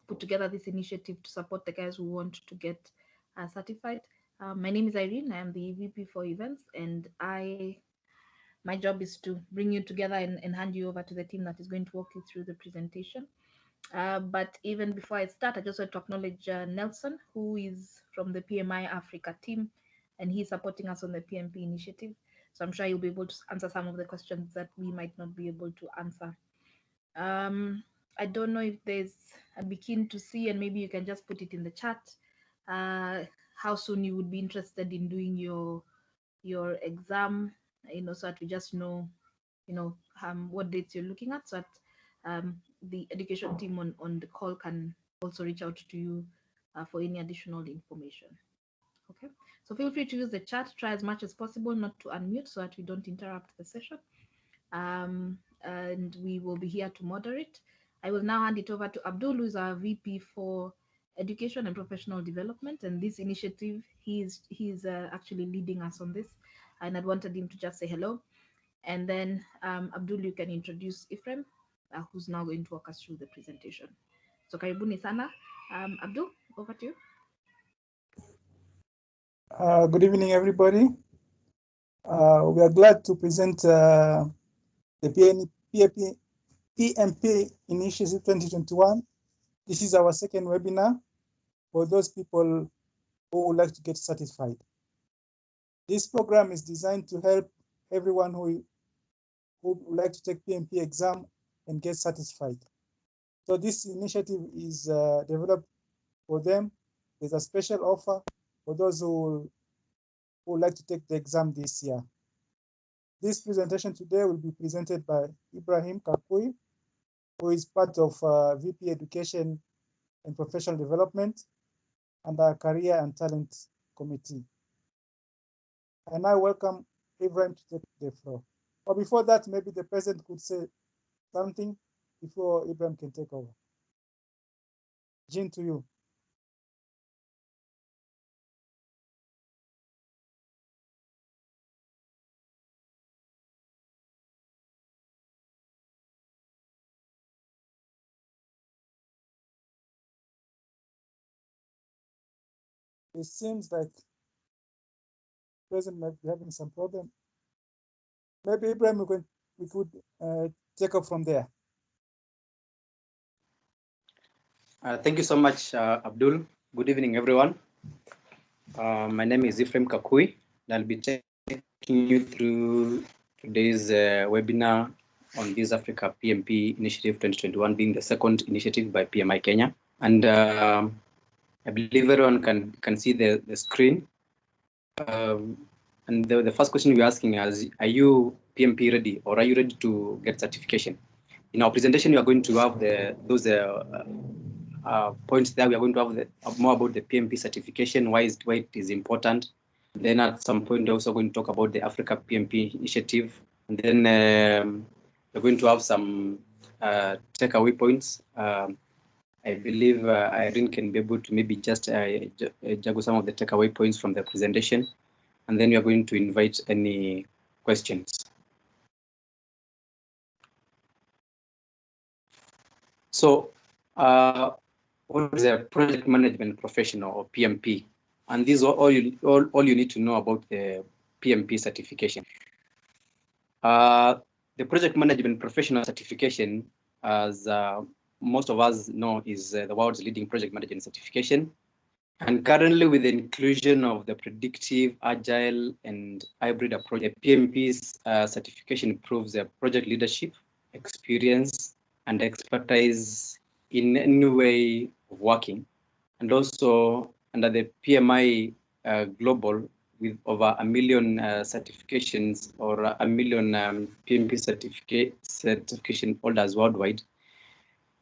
put together this initiative to support the guys who want to get certified. My name is Irene. I am the VP for events, and my job is to bring you together and hand you over to the team that is going to walk you through the presentation. But even before I start, I just want to acknowledge Nelson, who is from the PMI Africa team, and he's supporting us on the PMP initiative. So I'm sure he'll be able to answer some of the questions that we might not be able to answer. I don't know if I'd be keen to see, and maybe you can just put it in the chat, how soon you would be interested in doing your exam, so that we just know, what dates you're looking at, so that the education team on the call can also reach out to you for any additional information. Okay, so feel free to use the chat. Try as much as possible not to unmute so that we don't interrupt the session. And we will be here to moderate. I will now hand it over to Abdul, who is our VP for Education and Professional Development. And this initiative, he's actually leading us on this. And I'd wanted him to just say hello. And then Abdul, you can introduce Ephraim, who's now going to walk us through the presentation. So karibuni sana. Abdul, over to you. Good evening, everybody. We are glad to present the PMP Initiative 2021. This is our second webinar for those people who would like to get certified. This program is designed to help everyone who would like to take PMP exam and get satisfied. So this initiative is developed for them. There's a special offer for those who would like to take the exam this year. This presentation today will be presented by Ibrahim Kakui, who is part of VP Education and Professional Development and our Career and Talent Committee. I now welcome Ibrahim to take the floor. But before that, maybe the president could say something before Ibrahim can take over. Jean, to you. It seems like the president might be having some problem. Maybe Ibrahim, we could take up from there. Thank you so much, Abdul. Good evening, everyone. My name is Ephraim Kakui, and I'll be taking you through today's webinar on This Africa PMP Initiative 2021, being the second initiative by PMI Kenya. And I believe everyone can see the screen. And the first question we're asking is, are you PMP ready, or are you ready to get certification? In our presentation, we are going to have those points there. We are going to have more about the PMP certification, why it is important. Then at some point, we're also going to talk about the Africa PMP Initiative. And then we're going to have some takeaway points. I believe Irene can be able to maybe just juggle some of the takeaway points from the presentation. And then we are going to invite any questions. So what is a project management professional, or PMP? And these are all you need to know about the PMP certification. The project management professional certification, as most of us know, is the world's leading project management certification. And currently, with the inclusion of the predictive, agile, and hybrid approach, the PMP's certification proves their project leadership, experience, and expertise in any way of working. And also under the PMI Global, with over 1 million certifications, or 1 million PMP certification holders worldwide,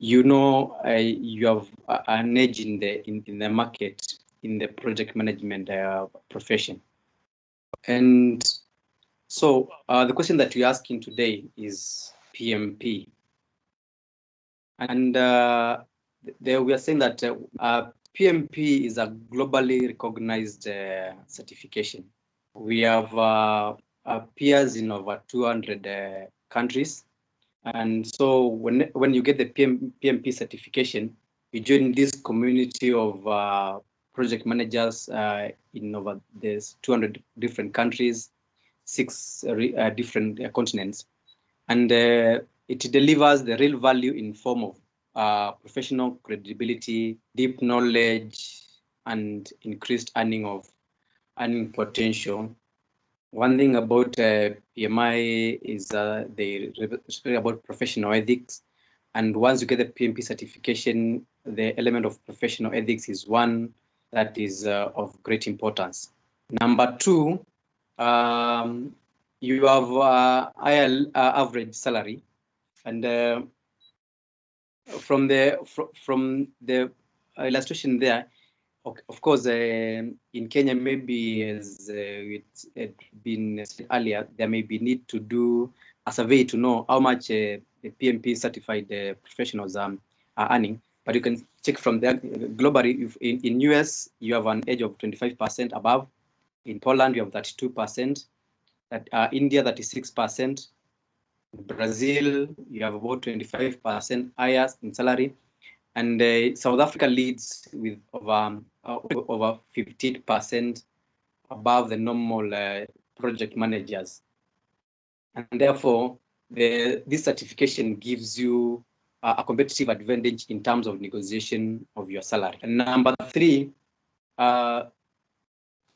you have an edge in the market in the project management profession. And so the question that we're asking today is PMP. And we are saying that PMP is a globally recognized certification. We have peers in over 200 countries. And so when you get the PMP certification, You join this community of project managers in over there's 200 different countries, 6 different continents, and it delivers the real value in form of professional credibility, deep knowledge, and increased earning potential. One thing about PMI is it's really about professional ethics. And once you get the PMP certification, the element of professional ethics is one that is of great importance. Number 2, you have higher average salary, and from the illustration there, of course, in Kenya, maybe as it's been said earlier, there may be need to do a survey to know how much the PMP certified professionals are earning. But you can check from there globally. If in US, you have an age of 25% above. In Poland, you have 32%. India, 36%. Brazil, you have about 25% higher in salary. And South Africa leads with over 15% above the normal project managers. And therefore, this certification gives you a competitive advantage in terms of negotiation of your salary. And number 3,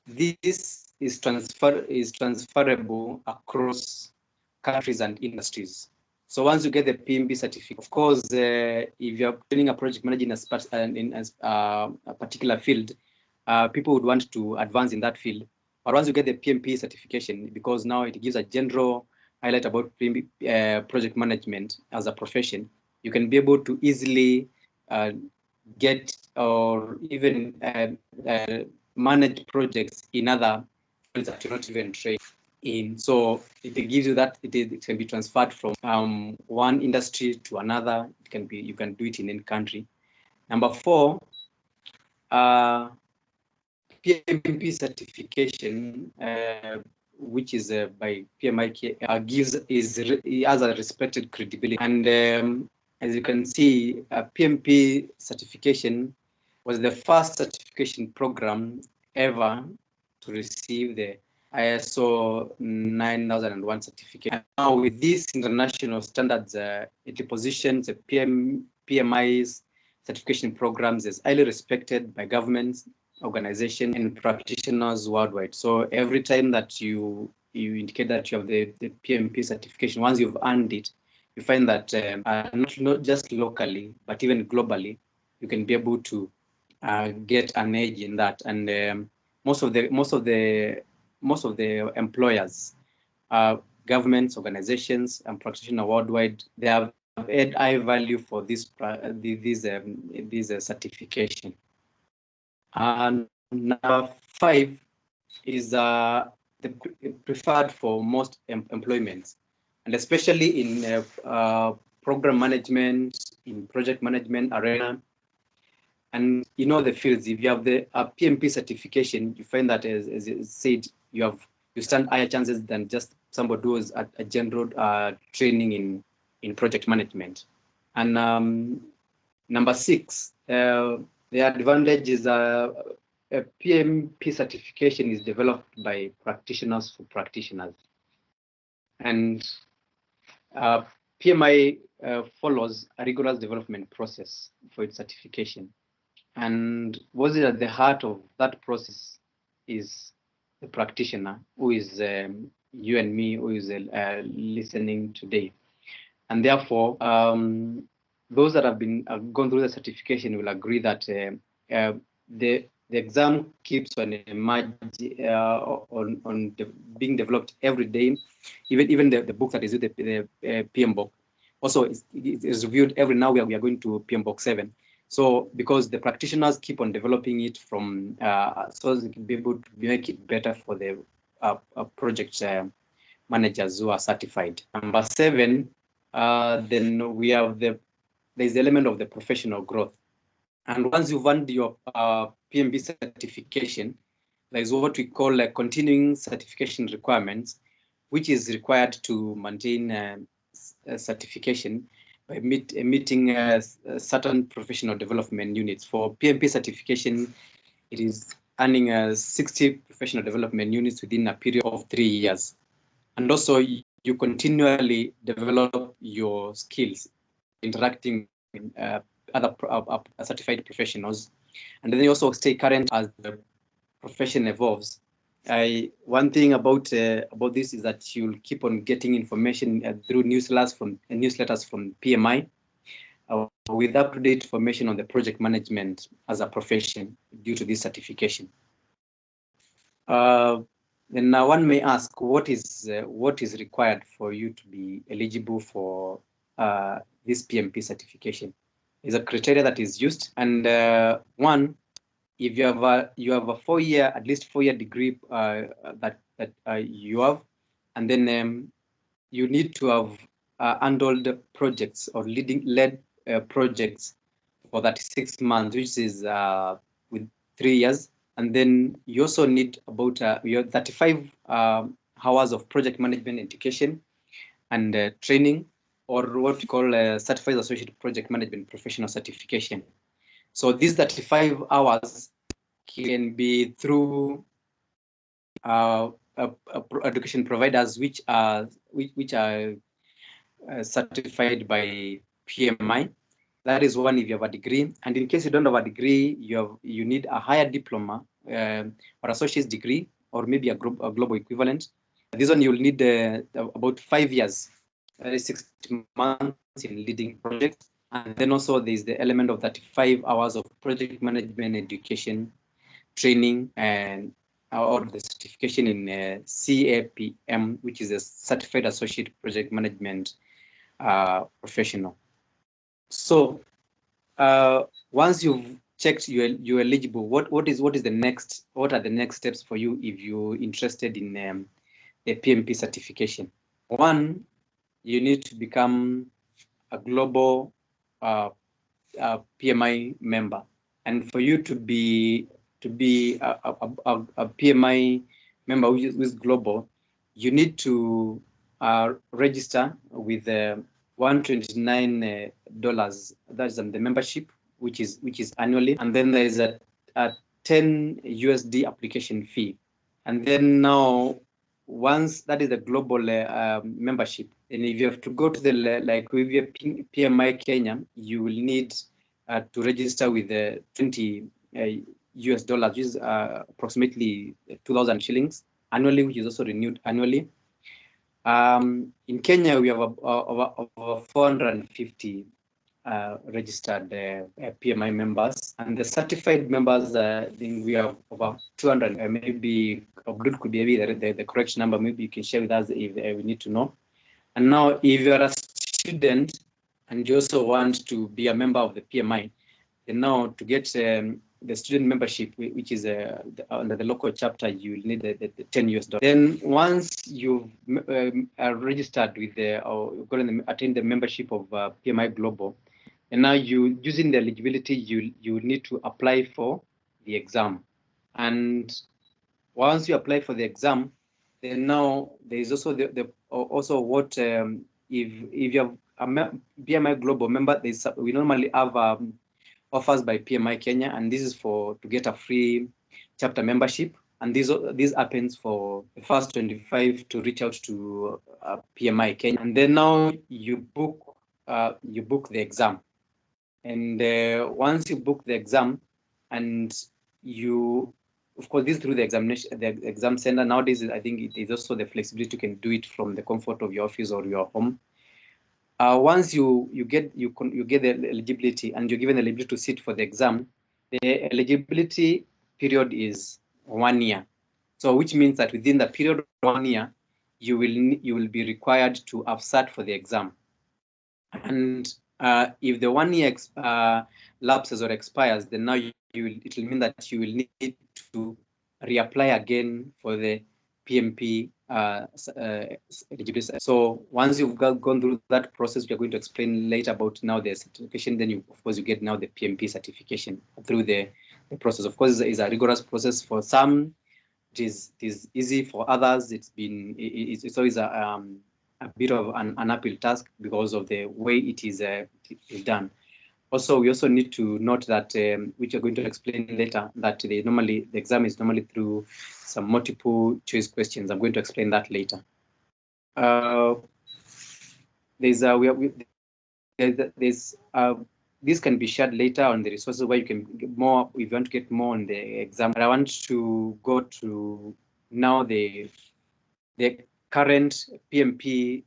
this is transferable across countries and industries. So once you get the PMP certificate, of course, if you're training a project manager in a particular field, people would want to advance in that field. But once you get the PMP certification, because now it gives a general highlight about PMP, project management as a profession, you can be able to easily get or even manage projects in other fields that you're not even trained in. So it gives you that it can be transferred from one industry to another. It can be, you can do it in any country. Number 4, PMP certification, which is by PMI, has a respected credibility. And as you can see, PMP certification was the first certification program ever to receive the ISO 9001 certificate. And now with these international standards, it positions the PMI's certification programs as highly respected by governments, organizations, and practitioners worldwide. So every time that you indicate that you have the PMP certification, once you've earned it, you find that not just locally, but even globally, you can be able to get an edge in that. And most of the employers, governments, organizations, and practitioners worldwide, they have add high value for this certification. And number 5 is the preferred for most employments, and especially in program management, in project management arena, and in all the fields. If you have the PMP certification, you find that, as you said, you stand higher chances than just somebody who is a general training in project management. And number 6, the advantage is a PMP certification is developed by practitioners for practitioners. And PMI follows a rigorous development process for its certification. And what is at the heart of that process is the practitioner, who is you and me, who is listening today. And therefore, those that have been gone through the certification will agree that the exam keeps on being developed every day. Even the book that is the PM book also is reviewed every now. We are going to PM book 7. So because the practitioners keep on developing it from so they can be able to make it better for the project managers who are certified. Number 7, then we have there's the element of the professional growth. And once you've earned your PMP certification, there is what we call continuing certification requirements, which is required to maintain certification. by meeting certain professional development units. For PMP certification, it is earning 60 professional development units within a period of 3 years. And also, you continually develop your skills interacting with other certified professionals. And then you also stay current as the profession evolves. One thing about this is that you'll keep on getting information through newsletters from PMI with up-to-date information on the project management as a profession due to this certification. Then one may ask, what is required for you to be eligible for this PMP certification? Is a criteria that is used, and one, if you have a at least 4-year degree that you have, and then you need to have handled projects or led projects for 36 months, which is with 3 years. And then you also need about your 35 hours of project management education and training, or what we call Certified Associate Project Management Professional Certification. So these 35 hours can be through education providers which are certified by PMI. That is one if you have a degree, and in case you don't have a degree, you need a higher diploma or associate's degree, or maybe a global equivalent. This one you'll need about 5 years, 60 months in leading projects, and then also there's the element of 35 hours of project management education, training, and or the certification in CAPM, which is a Certified Associate Project Management Professional. So once you've checked you're eligible, what are the next steps for you if you're interested in the PMP certification? One, you need to become a global PMI member, and for you to be a PMI member who is global, you need to register with $129. That's the membership, which is annually, and then there is a 10 USD application fee. And then now, once that is the global membership, and if you have to go to the like with your PMI Kenya, you will need to register with the 20 US dollars, which is approximately 2,000 shillings annually, which is also renewed annually. In Kenya, we have over 450 registered PMI members, and the certified members, I think we have over 200. Maybe Abdul could be the correct number. Maybe you can share with us if we need to know. And now, if you are a student and you also want to be a member of the PMI, then now to get the student membership, which is under the local chapter, you will need the 10 US dollars. Then once you've registered with or attained the membership of PMI Global, and now you using the eligibility, you need to apply for the exam. And once you apply for the exam, then now there is also also what if you have a PMI Global member, we normally have offers by PMI Kenya, and this is to get a free chapter membership. And this happens for the first 25 to reach out to PMI Kenya, and then now you book the exam. And once you book the exam, and you, of course, this is through the exam center. Nowadays, I think it is also the flexibility you can do it from the comfort of your office or your home. Once you get the eligibility and you're given the eligibility to sit for the exam, the eligibility period is 1 year. So which means that within the period of 1 year, you will be required to have sat for the exam. And if the 1 year lapses or expires, then now it will mean that you will need to reapply again for the PMP eligibility. So once you've gone through that process, we're going to explain later about now the certification. Then you get now the PMP certification through the process. Of course, it's a rigorous process. For some, it is easy. For others, it's always a bit of an uphill task because of the way it is done. Also, we also need to note that, which we're going to explain later, that the exam is normally through some multiple choice questions. I'm going to explain that later. This can be shared later on the resources where you can get more if you want to get more on the exam. But I want to go to now the current PMP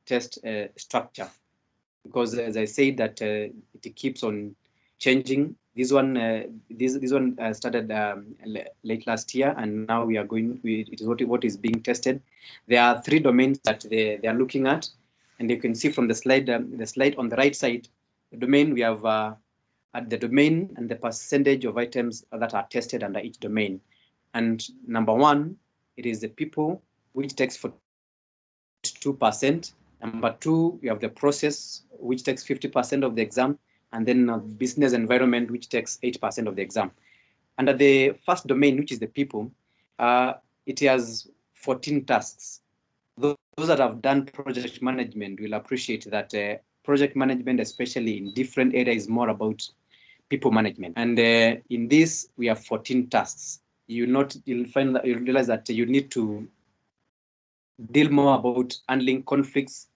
test structure, because as I said that it keeps on changing. This one started late last year, and now we are going. It is what is being tested. There are 3 domains that they are looking at, and you can see from the slide on the right side, the domain we have at the domain and the percentage of items that are tested under each domain. And number 1, it is the people, which takes 42%. Number 2, we have the process, which takes 50% of the exam, and then business environment, which takes 8% of the exam. Under the first domain, which is the people, it has 14 tasks. Those that have done project management will appreciate that project management, especially in different areas, is more about people management. And in this, we have 14 tasks. You'll realize that you need to deal more about handling conflicts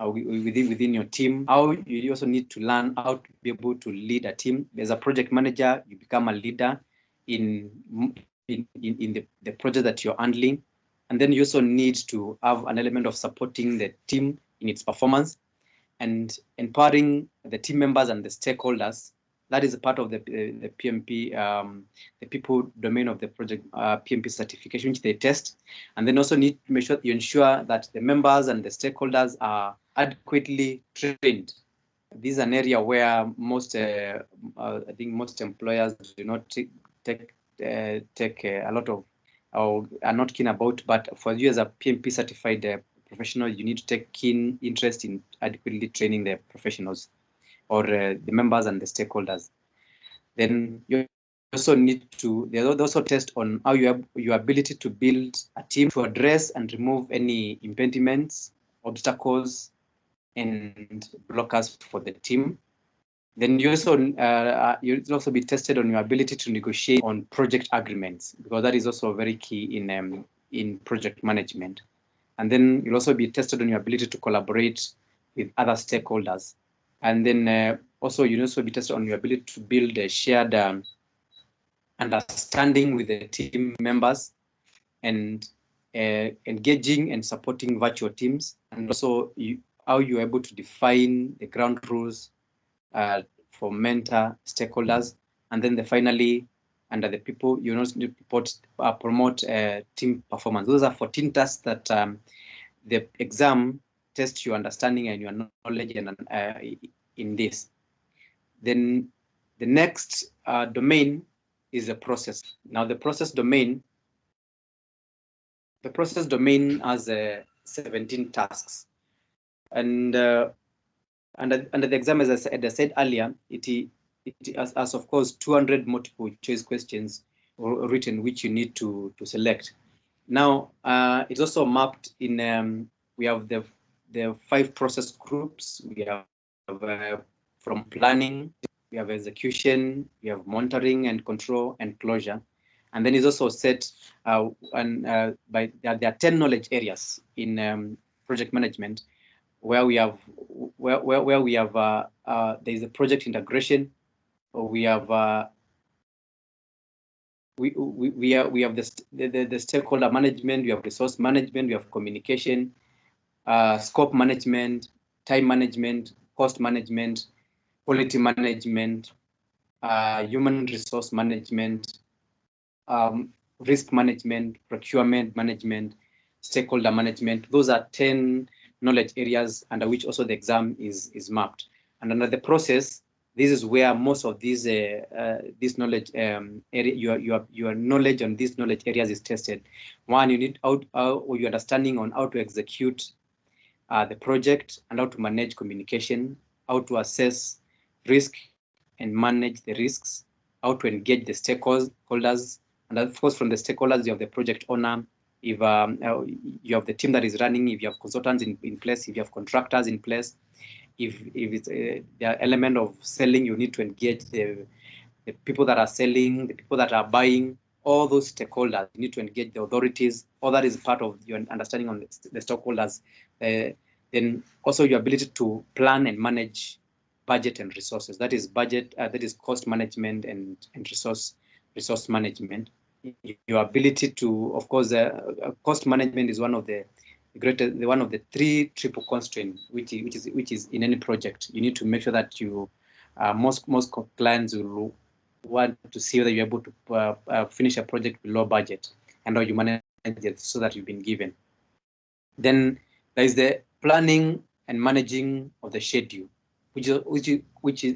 within your team. How you also need to learn how to be able to lead a team. As a project manager, you become a leader in the project that you're handling. And then you also need to have an element of supporting the team in its performance and empowering the team members and the stakeholders. That is a part of the PMP, the people domain of the project PMP certification, which they test. And then also need to make sure you ensure that the members and the stakeholders are adequately trained. This is an area where I think most employers do not take a lot of, or are not keen about. But for you as a PMP certified professional, you need to take keen interest in adequately training the professionals or the members and the stakeholders. Then you also need to, they also test on how you have your ability to build a team to address and remove any impediments, obstacles, and blockers for the team. Then you also you'll also be tested on your ability to negotiate on project agreements, because that is also very key in project management. And then you'll also be tested on your ability to collaborate with other stakeholders. And then also you'll also be tested on your ability to build a shared understanding with the team members, and engaging and supporting virtual teams, and also how you're able to define the ground rules for mentor stakeholders. And then finally, under the people, you also need to promote team performance. Those are 14 tasks that the exam tests your understanding and your knowledge in this. Then the next domain is the process. Now the process domain has 17 tasks, and under the exam, as I said earlier, it has of course 200 multiple choice questions written, which you need to select. Now it's also mapped in we have the 5 process groups. We have from planning, we have execution, we have monitoring and control and closure. And then it's also set by there are 10 knowledge areas in project management, where we have there is a project integration, or we have we have the stakeholder management, we have resource management, we have communication, scope management, time management, cost management, quality management, human resource management, risk management, procurement management, stakeholder management. Those are 10 knowledge areas under which also the exam is mapped. And under the process, this is where most of these this knowledge area, your knowledge on these knowledge areas is tested. One, you need your understanding on how to execute the project, and how to manage communication, how to assess risk and manage the risks, how to engage the stakeholders, and of course from the stakeholders you have the project owner, if you have the team that is running, if you have consultants in place, if you have contractors in place, if it's the element of selling, you need to engage the people that are selling, the people that are buying, all those stakeholders. You need to engage the authorities. All that is part of your understanding on the stakeholders. Then also your ability to plan and manage budget and resources. That is budget, that is cost management and resource management. Your ability to, of course, cost management is one of the one of the three triple constraints, which is in any project. You need to make sure that you most clients will want to see whether you're able to finish a project below budget and how you manage it so that you've been given. Then there is the planning and managing of the schedule, which is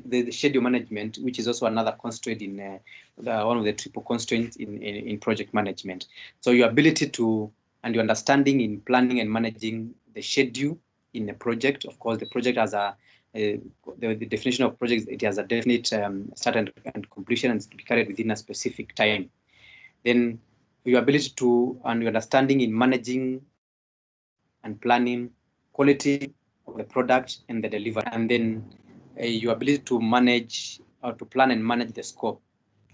the schedule management, which is also another constraint in one of the triple constraints in project management. So your ability to and your understanding in planning and managing the schedule in a project. Of course, the project has the definition of project, it has a definite start and completion, and to be carried within a specific time. Then your ability to and your understanding in managing and planning quality of the product and the delivery, and then your ability to manage or to plan and manage the scope.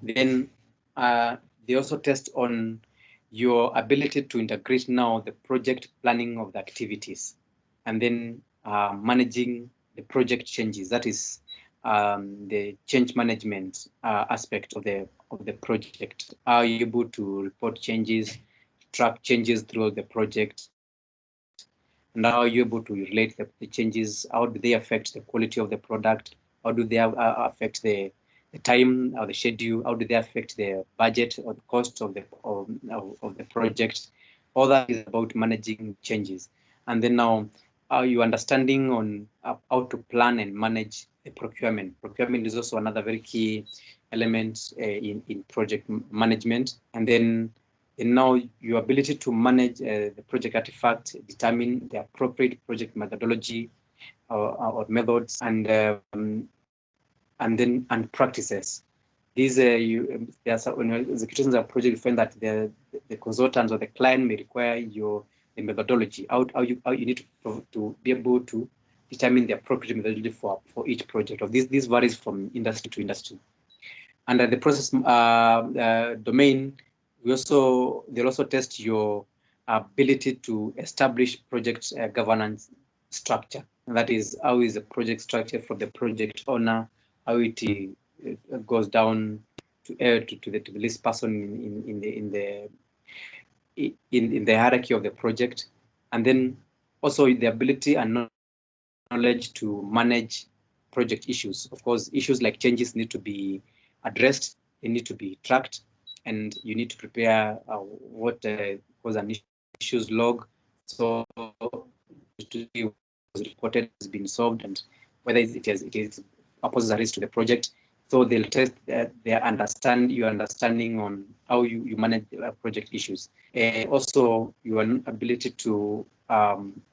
Then they also test on your ability to integrate now the project planning of the activities, and then managing the project changes. That is the change management aspect of the project. Are you able to report changes, track changes throughout the project, and how are you able to relate the changes? How do they affect the quality of the product? How do they affect the time or the schedule? How do they affect the budget or the cost of the project? All that is about managing changes. And then now, are you understanding on how to plan and manage the procurement? Procurement is also another very key element in project management. And then now your ability to manage the project artifact, determine the appropriate project methodology or methods, and practices. These when you're executing a project, you find that the consultants or the client may require the methodology. How you need to be able to determine the appropriate methodology for each project. Or this varies from industry to industry. Under the process domain, they'll also test your ability to establish project governance structure. And that is, how is the project structure for the project owner, how it goes down to the least person in the hierarchy of the project, and then also the ability and knowledge to manage project issues. Of course, issues like changes need to be addressed, they need to be tracked, and you need to prepare what was an issues log, so to see what was reported has been solved and whether it is poses a risk to the project. So they'll test your understanding on how you manage project issues. Also, your ability to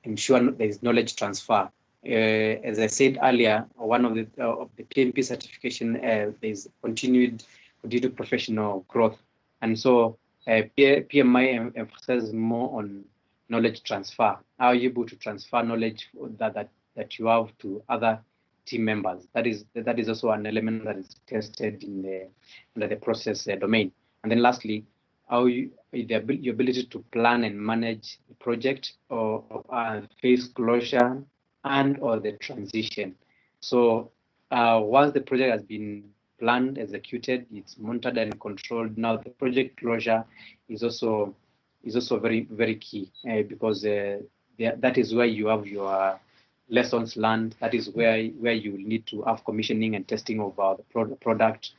ensure there is knowledge transfer. As I said earlier, one of the PMP certification there is continued professional growth, and so PMI emphasizes more on knowledge transfer. How are you able to transfer knowledge that you have to other team members? That is also an element that is tested in under the process domain. And then lastly, how your ability to plan and manage the project or phase closure and or the transition. So once the project has been planned, executed, it's monitored and controlled. Now the project closure is also very, very key because that is where you have your lessons learned. That is where you need to have commissioning and testing of the product,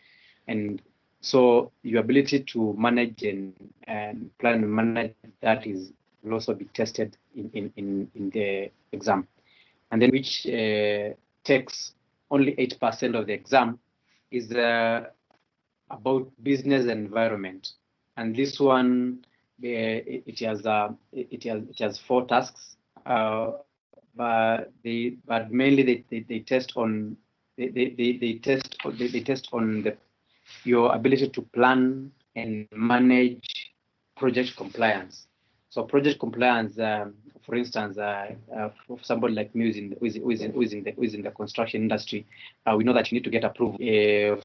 and so your ability to manage and plan and manage that will also be tested in the exam. And then which takes only 8% of the exam is about business environment, and this one it has 4 tasks, but mainly they test on they test on your ability to plan and manage project compliance. So project compliance, for instance, for somebody like me who is in the construction industry, we know that you need to get approval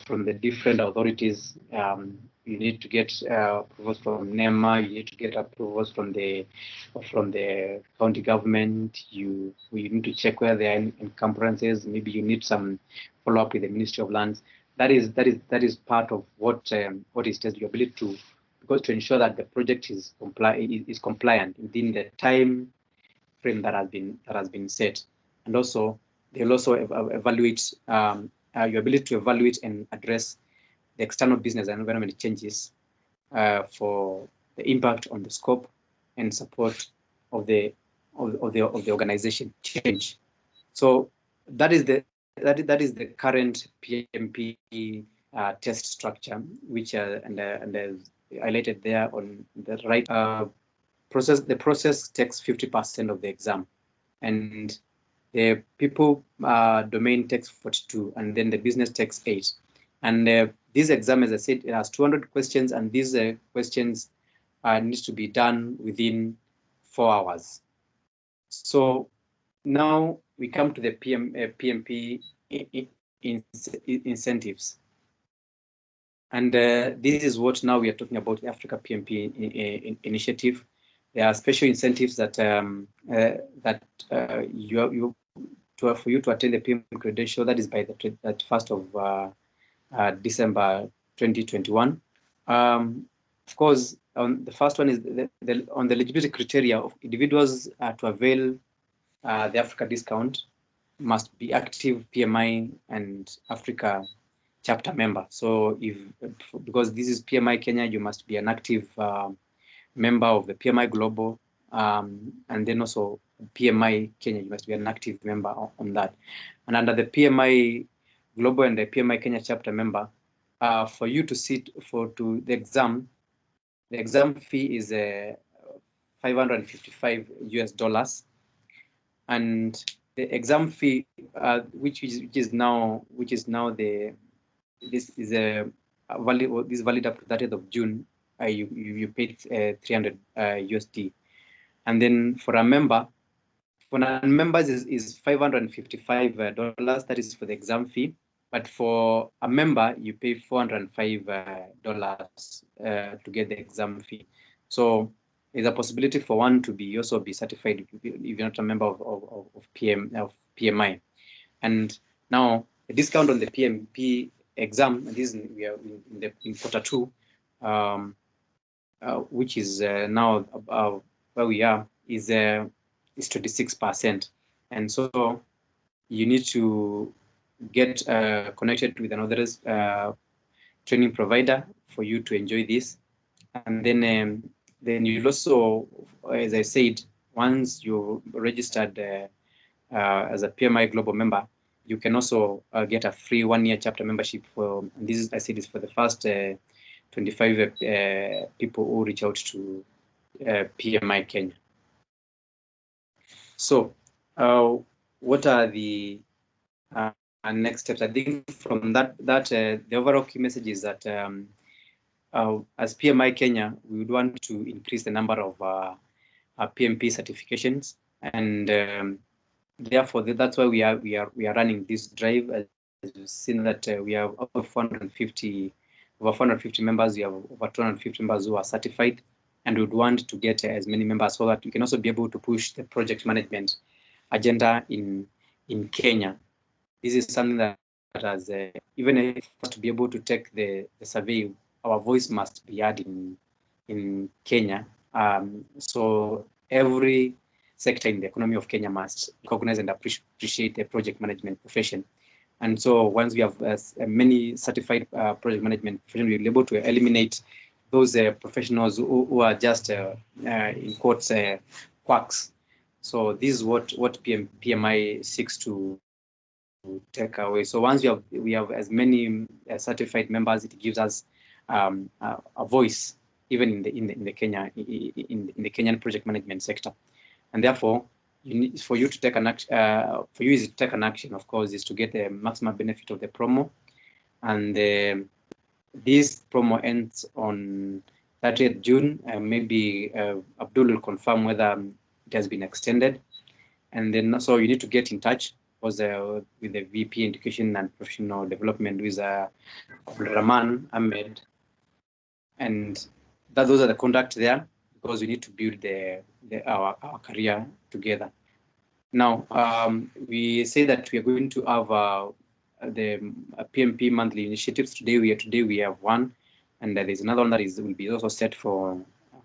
from the different authorities. You need to get approvals from NEMA. You need to get approvals from the county government. You need to check where there are encumbrances. Maybe you need some follow up with the Ministry of Lands. That is part of what is tested your ability to, because to ensure that the project is compliant within the time frame that has been set. And also they'll also evaluate your ability to evaluate and address the external business and environment changes for the impact on the scope and support of the organization change. So that is the current PMP test structure, which and highlighted there on the right. The process takes 50% of the exam, and the people domain takes 42, and then the business takes 8. And this exam, as I said, it has 200 questions, and these questions needs to be done within 4 hours. So now we come to the PMP incentives. And this is what now we are talking about, the Africa PMP Initiative. There are special incentives that for you to attend the PMP credential. That is by the 1st of December 2021. Of course, the first one is on the eligibility criteria of individuals to avail the Africa discount must be active PMI and Africa chapter member. So because this is PMI Kenya, you must be an active member of the PMI Global, and then also PMI Kenya, you must be an active member on that. And under the PMI Global and the PMI Kenya chapter member, for you to sit the exam fee is $555, and the exam fee, which is now this is valid up to 30th of June. You paid 300 USD, and then for a member, for non-members is $555. That is for the exam fee, but for a member you pay $405 to get the exam fee. So there's a possibility for one to be certified if you're not a member of PMI. And now the discount on the PMP exam, and this we are in quarter 2, which is now where we are, is 26%. And so you need to get connected with another training provider for you to enjoy this. And then you'll also, as I said, once you're registered as a PMI Global member, you can also get a free 1-year chapter membership for, and this is, I said, is for the first 25 people who reach out to PMI Kenya. So what are the next steps? I think from that the overall key message is that as PMI Kenya, we would want to increase the number of PMP certifications, and therefore that's why we are running this drive. As you've seen that we have over 450 members. We have over 250 members who are certified, and we would want to get as many members so that we can also be able to push the project management agenda in Kenya. This is something that has even if to be able to take the survey, our voice must be heard in Kenya. So every sector in the economy of Kenya must recognize and appreciate the project management profession. And so once we have many certified project management professionals, we'll be able to eliminate those professionals who are just in quotes quacks. So this is what PMI seeks to take away. So once we have as many certified members, it gives us a voice even in the Kenyan project management sector. And therefore, for you to take an action, of course, is to get the maximum benefit of the promo. And this promo ends on 30th June. Maybe Abdul will confirm whether it has been extended. And then so you need to get in touch with the VP Education and Professional Development, with Rahman Ahmed, and those are the contacts there, because we need to build our career together. Now, we say that we are going to have the PMP monthly initiatives. Today we have one, and there's another one that will be also set for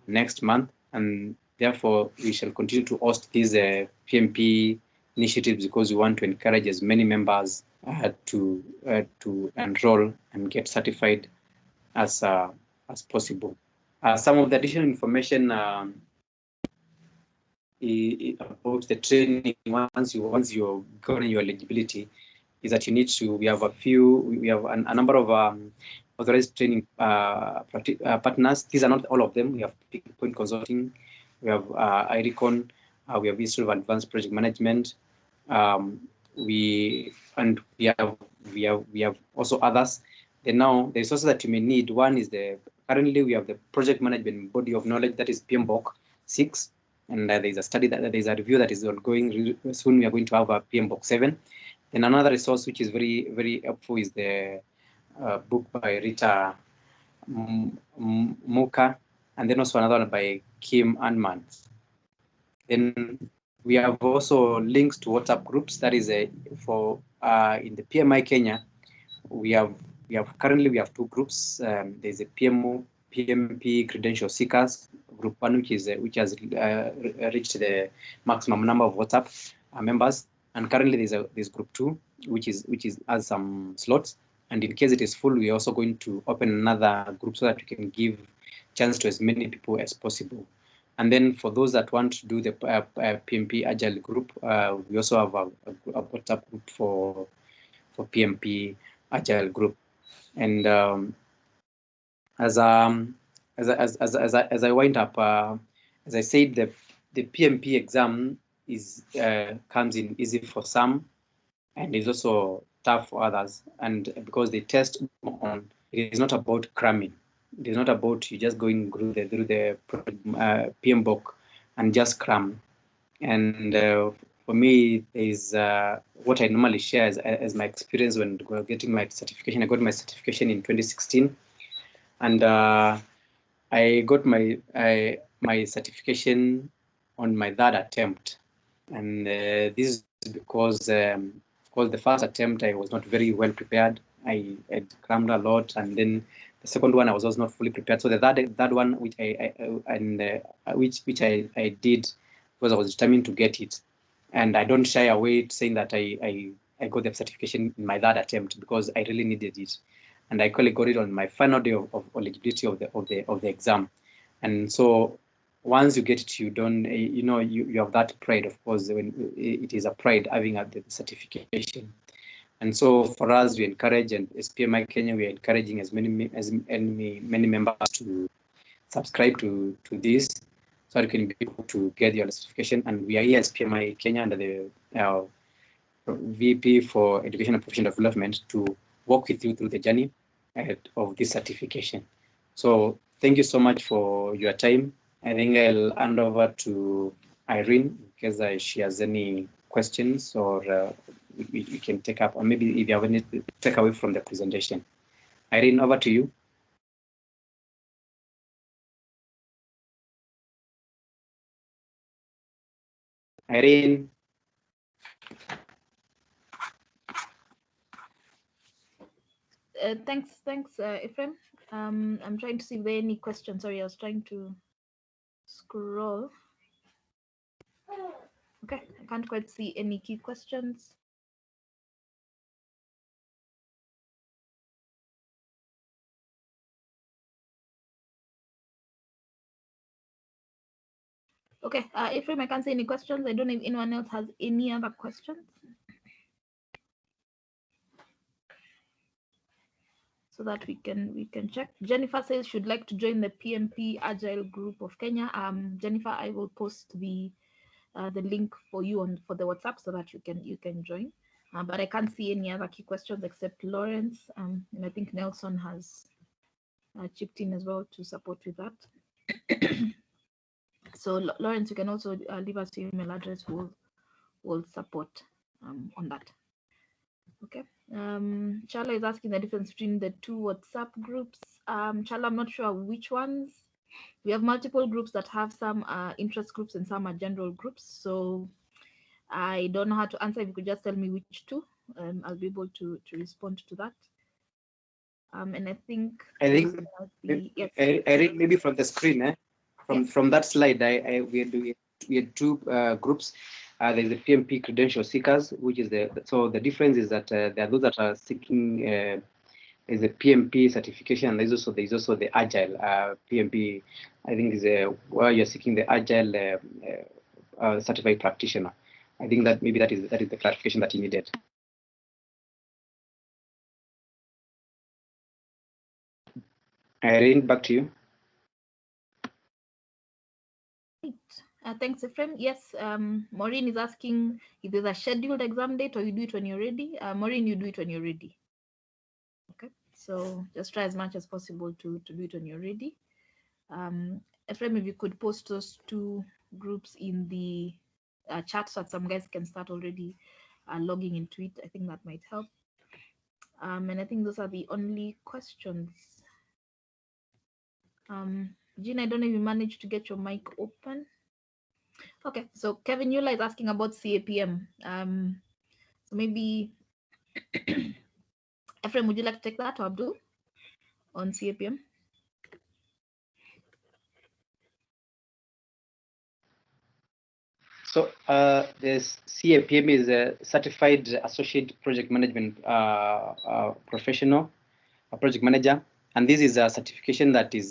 next month, and therefore we shall continue to host these PMP initiatives, because we want to encourage as many members to enroll and get certified as possible. Some of the additional information about the training once you're gotten your eligibility is that you need to. We have a number of authorized training partners. These are not all of them. We have Point Consulting, we have IRICON, we have Institute of Advanced Project Management. We have also others. Then now the resources that you may need. One is currently we have the project management body of knowledge, that is PMBOK 6. And there's a study there's a review that is ongoing. Soon we are going to have a PMBOK 7. Then another resource which is very, very helpful is the book by Rita Muka, and then also another one by Kim Anman. Then we have also links to WhatsApp groups. That is for in the PMI Kenya. We have currently we have two groups. There's a PMP credential seekers group 1, which has reached the maximum number of WhatsApp members, and currently there's group 2, which has some slots. And in case it is full, we're also going to open another group so that we can give chance to as many people as possible. And then for those that want to do the PMP Agile group, we also have a WhatsApp group for PMP Agile group. And as I wind up, as I said, the PMP exam comes in easy for some, and is also tough for others. And because they test on, it is not about cramming. It is not about you just going through the PMBOK and just cram. And for me, is what I normally share as my experience when getting my certification. I got my certification in 2016, and I got my certification on my third attempt. And this is because, of course, the first attempt I was not very well prepared. I had crammed a lot, and then the second one I was also not fully prepared. So the third one, which I did, because I was determined to get it, and I don't shy away saying that I got the certification in my third attempt, because I really needed it, and I got it on my final day of eligibility of the exam. And so once you get it, you don't, you have that pride, of course, when it is a pride having the certification. And so for us, we encourage, and as PMI Kenya, we are encouraging as many members to subscribe to this, so you can be able to get your certification. And we are here as PMI Kenya under the VP for Education and Professional Development to walk with you through the journey of this certification. So thank you so much for your time. I think I'll hand over to Irene in case she has any questions, or we can take up, or maybe if you have any take away from the presentation. Irene, over to you. Irene. Thanks, Ephraim. I'm trying to see if there are any questions. Sorry, I was trying to scroll. Okay, I can't quite see any key questions. Okay, Ephraim, I can't see any questions. I don't know if anyone else has any other questions. So that we can check. Jennifer says she'd like to join the PMP Agile group of Kenya. Jennifer, I will post the link for you for the WhatsApp so that you can join. But I can't see any other key questions except Lawrence, and I think Nelson has chipped in as well to support with that. So Lawrence, you can also leave us your email address. We'll support on that. Okay. Charla is asking the difference between the two WhatsApp groups. Charla, I'm not sure which ones. We have multiple groups that have some interest groups and some are general groups. So I don't know how to answer. If you could just tell me which two, I'll be able to respond to that. And I think yes. I read maybe from the screen, from that slide, we had two groups. There's the PMP credential seekers, which is so the difference is that there are those that are seeking is the PMP certification, and there's also the Agile PMP. I think is where you're seeking the Agile certified practitioner. I think that maybe that is the clarification that you needed. Irene, back to you. Thanks, Ephraim. Yes, Maureen is asking if there's a scheduled exam date or you do it when you're ready. Maureen, you do it when you're ready. Okay, so just try as much as possible to do it when you're ready. Ephraim, if you could post those two groups in the chat so that some guys can start already logging into it, I think that might help. And I think those are the only questions. Jean, I don't know if you managed to get your mic open. Okay, so Kevin Euler is asking about CAPM. So maybe Ephraim, would you like to take that, or Abdul, on CAPM? So the CAPM is a Certified Associate Project Management Professional, a project manager, and this is a certification that is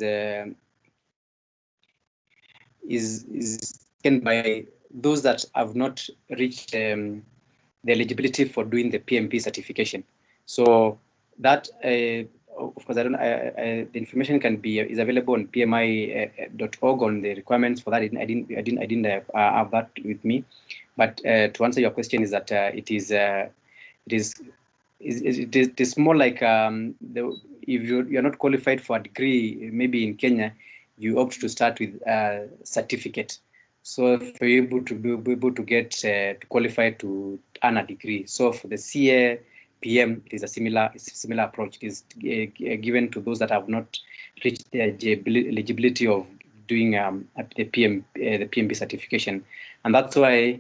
taken by those that have not reached the eligibility for doing the PMP certification. So that, of course, the information is available on PMI.org on the requirements for that. I didn't have that with me, but to answer your question is that it is more like if you're not qualified for a degree, maybe in Kenya, you opt to start with a certificate. So for you to be able to get to qualify to earn a degree. So for the CAPM, it is a similar approach. It is given to those that have not reached the eligibility of doing the PMP certification, and that's why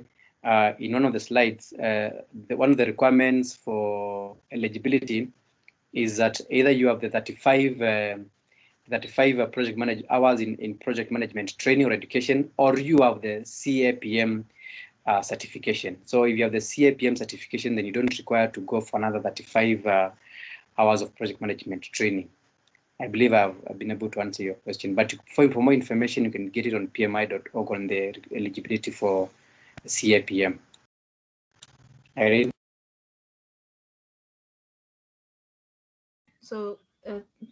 in one of the slides, one of the requirements for eligibility is that either you have the 35 project management hours in project management training or education, or you have the CAPM certification. So if you have the CAPM certification, then you don't require to go for another 35 hours of project management training. I believe I've been able to answer your question, but for more information, you can get it on pmi.org on the eligibility for CAPM. Irene? So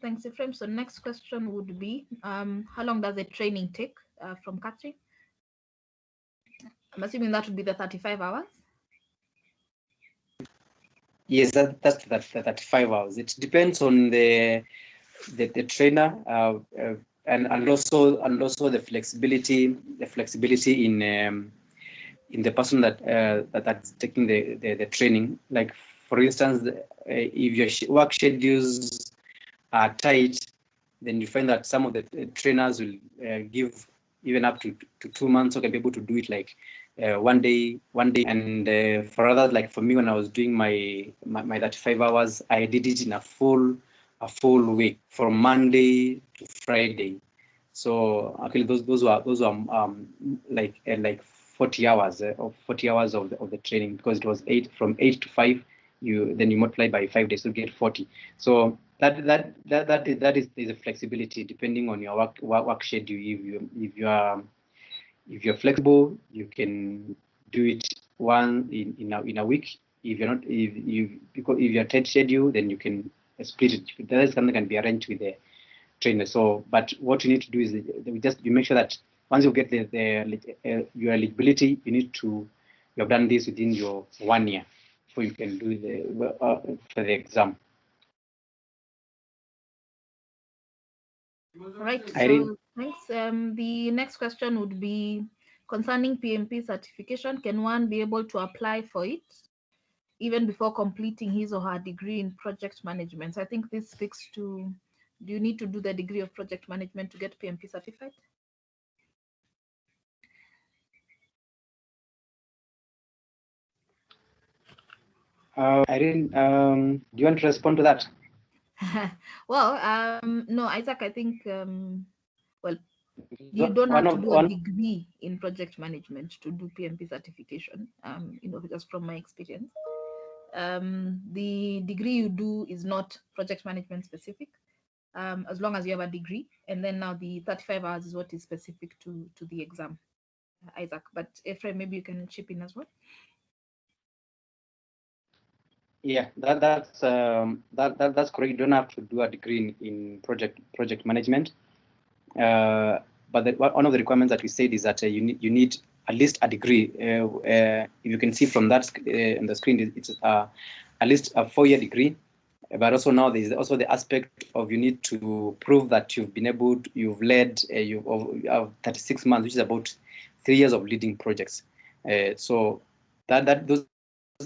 thanks, Ephraim. So next question would be, how long does the training take from Catherine? I'm assuming that would be the 35 hours. Yes, that's the 35 hours. It depends on the trainer and also the flexibility in the person that's taking the training. Like for instance, if your work schedules are tight, then you find that some of the trainers will give even up to 2 months, so can be able to do it like one day, and for others, like for me, when I was doing my 35 hours, I did it in a full week from Monday to Friday. So actually, those were like 40 hours of 40 hours of the training, because it was from 8 to 5. Then you multiply by 5 days to get 40. So that is a flexibility depending on your work schedule. If you're flexible, you can do it one in a week. If you're not, if you're tight schedule, then you can split it. That is something that can be arranged with the trainer. So, but what you need to do is you make sure that once you get your eligibility, you have done this within your 1 year before you can do for the exam. Right. Irene? So thanks. The next question would be concerning PMP certification. Can one be able to apply for it even before completing his or her degree in project management? So I think this speaks to, do you need to do the degree of project management to get PMP certified? Irene, do you want to respond to that? Well, no, Isaac, I think, well, you don't have to do a degree in project management to do PMP certification, just from my experience. The degree you do is not project management specific, as long as you have a degree. And then now the 35 hours is what is specific to the exam, Isaac. But Ephraim, maybe you can chip in as well. Yeah, that's correct. You don't have to do a degree in project management. But one of the requirements that we said is that you need at least a degree. If you can see from that on the screen, it's at least a 4-year degree. But also now there's also the aspect of you need to prove that you've led, you have 36 months, which is about 3 years of leading projects. So those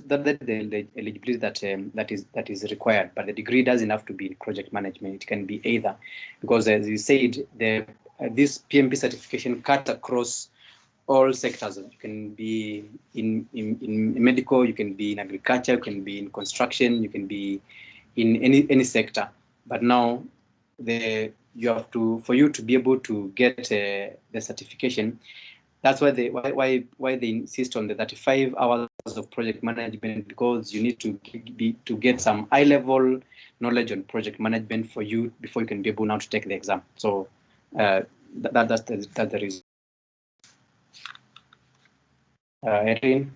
that the eligibility that is required, but the degree doesn't have to be in project management. It can be either, because as you said, this PMP certification cuts across all sectors. You can be in medical, you can be in agriculture, you can be in construction, you can be in any sector. But now for you to be able to get the certification, that's why they insist on the 35 hours of project management, because you need to get some high level knowledge on project management before you can be able now to take the exam. So that's the reason. Erin?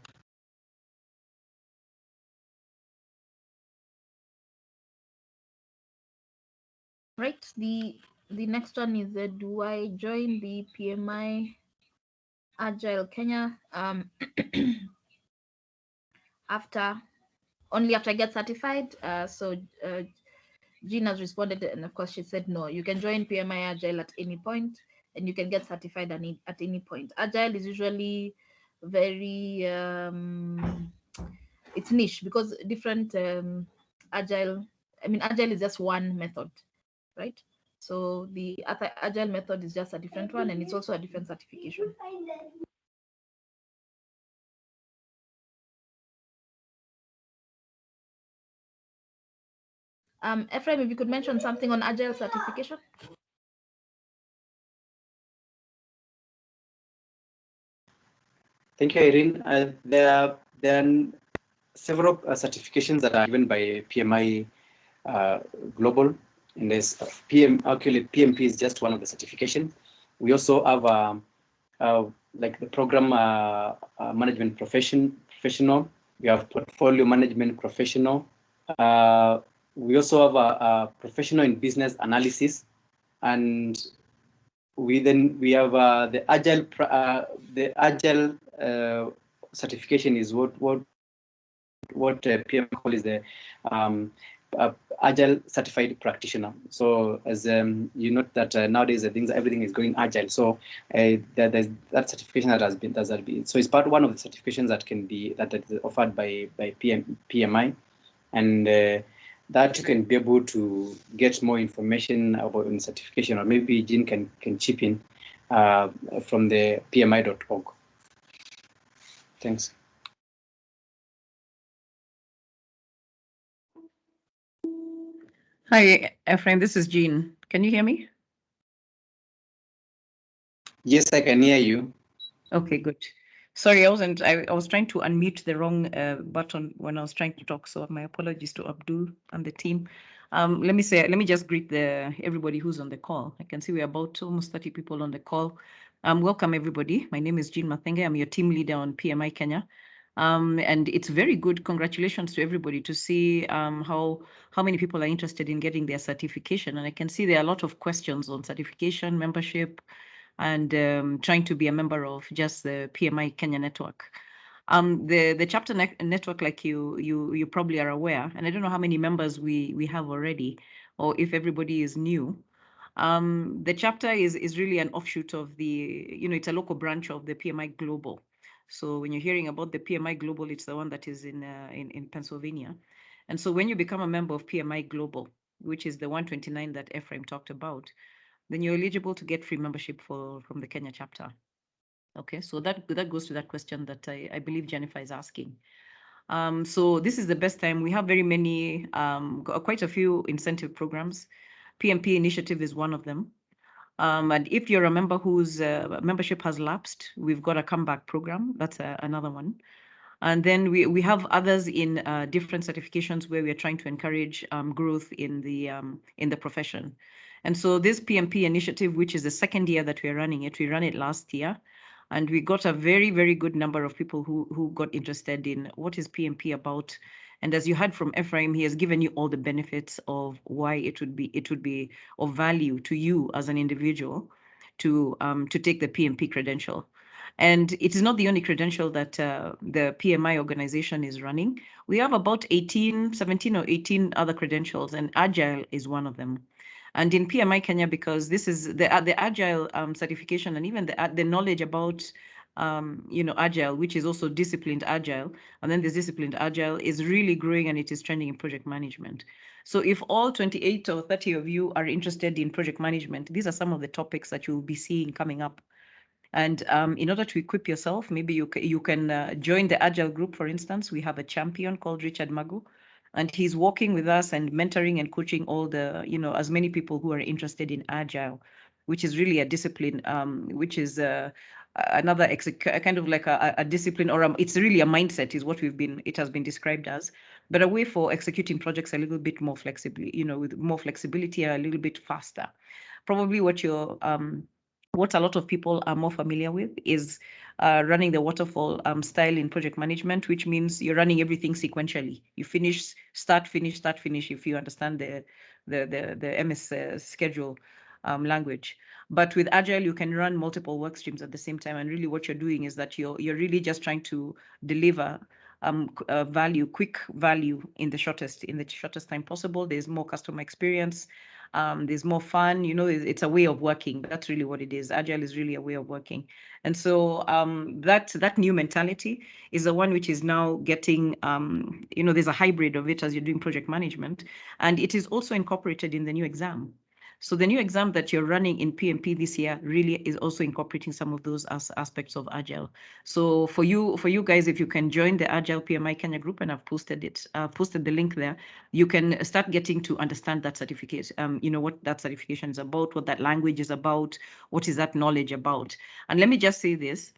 Right. The next one is, do I join the PMI Agile Kenya after I get certified? So Jean has responded, and of course she said no. You can join PMI Agile at any point, and you can get certified at any point. Agile is usually very it's niche, because different Agile. I mean, Agile is just one method, right? So the other Agile method is just a different one, and it's also a different certification. Ephraim, if you could mention something on Agile certification. Thank you, Irene. There are several certifications that are given by PMI Global, and there's PMP is just one of the certification. We also have like the program management professional. We have portfolio management professional. We also have a professional in business analysis, and we have the agile certification is what PM call is the agile certified practitioner. So as you note that nowadays everything is going agile. So there's that certification that has been so it's one of the certifications that is offered by PMI, and that you can be able to get more information about the certification, or maybe Jean can chip in from the pmi.org. Thanks. Hi, Ephraim, this is Jean. Can you hear me? Yes, I can hear you. Okay, good. Sorry, I was trying to unmute the wrong button when I was trying to talk. So my apologies to Abdul and the team. Let me just greet everybody who's on the call. I can see we're about almost 30 people on the call. Welcome everybody. My name is Jean Mathenge. I'm your team leader on PMI Kenya. And it's very good. Congratulations to everybody to see how many people are interested in getting their certification. And I can see there are a lot of questions on certification, membership, and trying to be a member of just the PMI Kenya network. The chapter network, like you probably are aware, and I don't know how many members we have already, or if everybody is new. The chapter is really an offshoot of the, it's a local branch of the PMI Global. So when you're hearing about the PMI Global, it's the one that is in Pennsylvania. And so when you become a member of PMI Global, which is the 129 that Ephraim talked about, then you're eligible to get free membership from the Kenya chapter. Okay, so that goes to that question that I believe Jennifer is asking. So this is the best time. We have very many, quite a few incentive programs. PMP Initiative is one of them. And if you're a member whose membership has lapsed, we've got a comeback program. That's another one. And then we have others in different certifications where we are trying to encourage growth in the profession. And so this PMP initiative, which is the second year that we're running it, we ran it last year. And we got a very, very good number of people who got interested in what is PMP about. And as you heard from Ephraim, he has given you all the benefits of why it would be of value to you as an individual to take the PMP credential. And it is not the only credential that the PMI organization is running. We have about 17 or 18 other credentials, and Agile is one of them. And in PMI Kenya, because this is the Agile certification, and even the knowledge about Agile, which is also disciplined Agile, and then this disciplined Agile is really growing, and it is trending in project management. So if all 28 or 30 of you are interested in project management, these are some of the topics that you'll be seeing coming up. And in order to equip yourself, maybe you can join the Agile group, for instance. We have a champion called Richard Magu, and he's working with us and mentoring and coaching all the, as many people who are interested in Agile, which is really a discipline, which is another kind of like a discipline, or it's really a mindset is what it has been described as, but a way for executing projects a little bit more flexibly, with more flexibility, a little bit faster. Probably what a lot of people are more familiar with is running the waterfall style in project management, which means you're running everything sequentially. You finish, start, finish, start, finish, if you understand the MS schedule language. But with Agile, you can run multiple work streams at the same time. And really what you're doing is that you're really just trying to deliver quick value in the shortest time possible. There's more customer experience. There's more fun, it's a way of working. That's really what it is. Agile is really a way of working. And so that new mentality is the one which is now getting, there's a hybrid of it as you're doing project management, and it is also incorporated in the new exam. So the new exam that you're running in PMP this year really is also incorporating some of those aspects of Agile. So for you guys, if you can join the Agile PMI Kenya group, and I've posted the link there, you can start getting to understand that certificate, what that certification is about, what that language is about, what is that knowledge about. And let me just say this,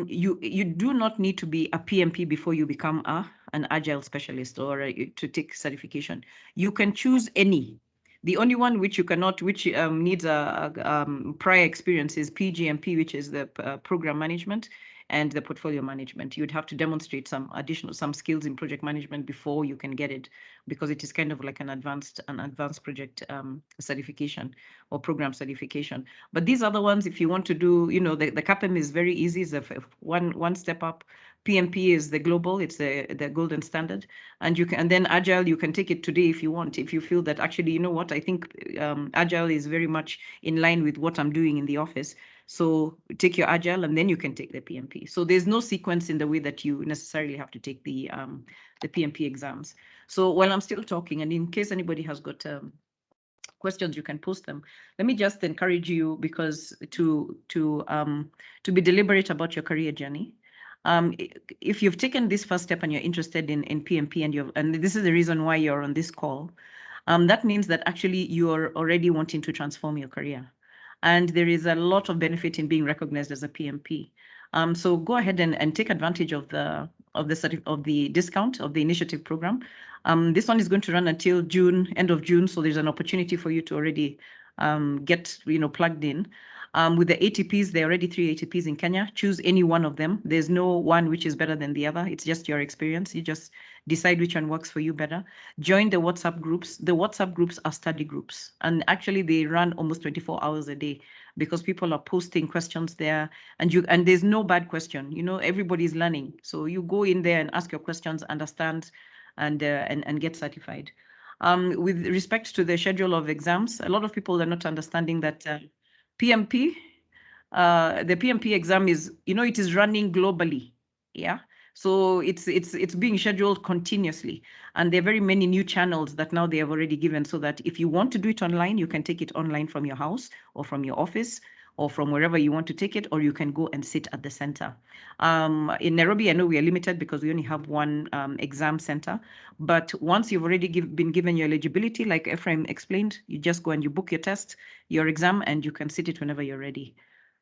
you do not need to be a PMP before you become an Agile specialist or to take certification. You can choose any. The only one which you cannot, which needs a prior experience, is PGMP, which is the program management and the portfolio management. You'd have to demonstrate some skills in project management before you can get it, because it is kind of like an advanced project certification or program certification. But these other ones, if you want to do, the CAPM is very easy. It's one step up. PMP is the global, it's the golden standard, and then Agile, you can take it today if you want, if you feel that actually, I think Agile is very much in line with what I'm doing in the office. So take your Agile and then you can take the PMP. So there's no sequence in the way that you necessarily have to take the PMP exams. So while I'm still talking, and in case anybody has got questions, you can post them. Let me just encourage you, because to be deliberate about your career journey. If you've taken this first step and you're interested in PMP, and this is the reason why you're on this call, that means that actually you're already wanting to transform your career. And there is a lot of benefit in being recognized as a PMP. So go ahead and take advantage of the discount of the initiative program. This one is going to run until end of June. So there's an opportunity for you to already get plugged in. With the ATPs, there are already 3 ATPs in Kenya. Choose any one of them. There's no one which is better than the other. It's just your experience. You just decide which one works for you better. Join the WhatsApp groups. The WhatsApp groups are study groups, and actually they run almost 24 hours a day, because people are posting questions there, and there's no bad question. Everybody's learning. So you go in there and ask your questions, understand, and get certified. With respect to the schedule of exams, a lot of people are not understanding that PMP, the PMP exam is, it is running globally. Yeah. So it's being scheduled continuously. And there are very many new channels that now they have already given, so that if you want to do it online, you can take it online from your house or from your office or from wherever you want to take it, or you can go and sit at the center. In Nairobi, I know we are limited because we only have one exam center. But once you've already been given your eligibility, like Ephraim explained, you just go and you book your test, your exam, and you can sit it whenever you're ready.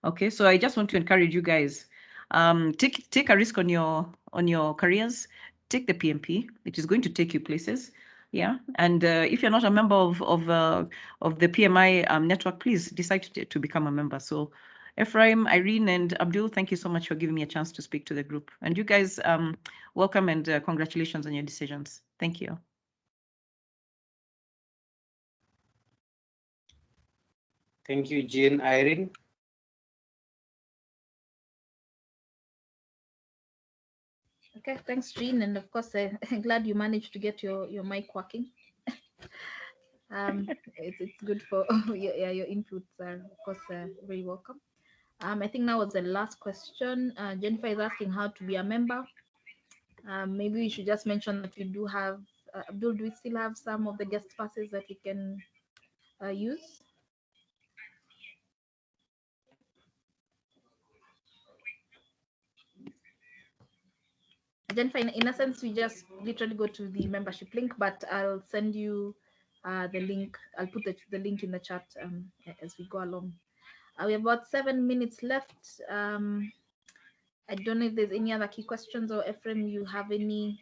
Okay, so I just want to encourage you guys, take a risk on your careers. Take the PMP. It is going to take you places. Yeah, and if you're not a member of the PMI network, please decide to become a member. So, Ephraim, Irene, and Abdul, thank you so much for giving me a chance to speak to the group. And you guys, welcome and congratulations on your decisions. Thank you. Thank you, Jean. Irene. Okay, thanks, Jean, and of course, I'm glad you managed to get your mic working. It's good for your inputs are of course very welcome. I think now was the last question. Jennifer is asking how to be a member. Maybe we should just mention that we do have Abdul. Do we still have some of the guest passes that we can use? Jennifer, in a sense, we just literally go to the membership link, but I'll send you the link. I'll put the link in the chat as we go along. We have about 7 minutes left. I don't know if there's any other key questions, or Ephraim, you have any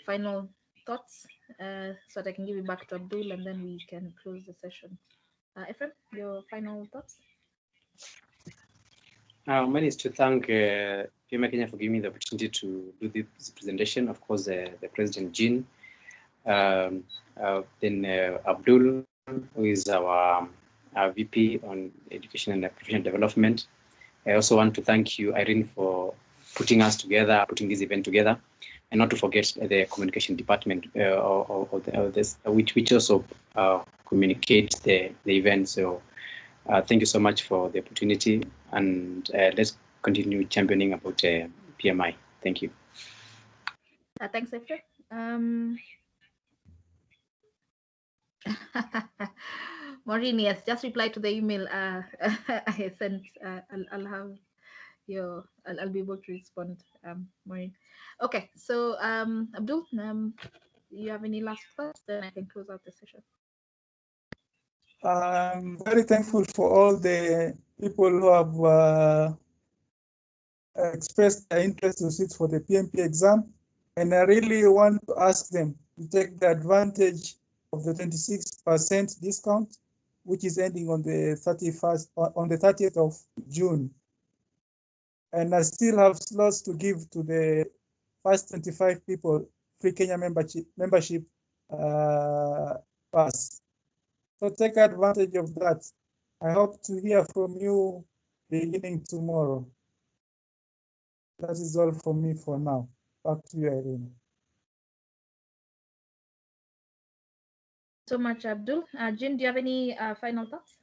final thoughts so that I can give it back to Abdul and then we can close the session. Ephraim, your final thoughts? Mine is to thank PMI Kenya for giving me the opportunity to do this presentation. Of course, the President Jean, then Abdul, who is our VP on Education and Professional Development. I also want to thank you, Irene, for putting this event together, and not to forget the communication department which also communicates the event. So thank you so much for the opportunity, and let's continue championing about PMI. Thank you. Thanks, Ephraim. Maureen, yes, just reply to the email I sent. I'll have I'll be able to respond, Maureen. Okay, so Abdul, do you have any last thoughts? Then I can close out the session. I'm very thankful for all the people who have expressed their interest to sit for the PMP exam. And I really want to ask them to take the advantage of the 26% discount, which is ending on the 30th of June. And I still have slots to give to the first 25 people free Kenya membership pass. So take advantage of that. I hope to hear from you beginning tomorrow. That is all from me for now. Back to you, Irene. So much, Abdul. Jean, do you have any final thoughts?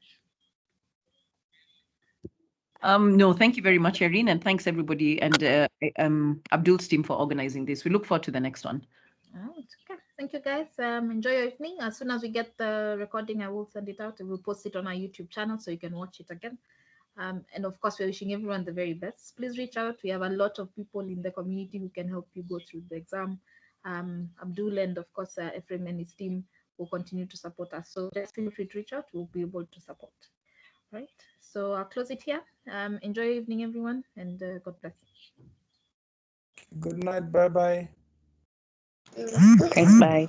No, thank you very much, Irene, and thanks everybody and Abdul's team for organizing this. We look forward to the next one. Oh, it's okay. Thank you, guys. Enjoy your evening. As soon as we get the recording, I will send it out. We'll post it on our YouTube channel so you can watch it again. And of course, we're wishing everyone the very best. Please reach out. We have a lot of people in the community who can help you go through the exam. Abdul and of course, Ephraim and his team will continue to support us. So just feel free to reach out. We'll be able to support. Right. So I'll close it here. Enjoy your evening, everyone, and God bless. Good night. Bye-bye. Thanks. Bye.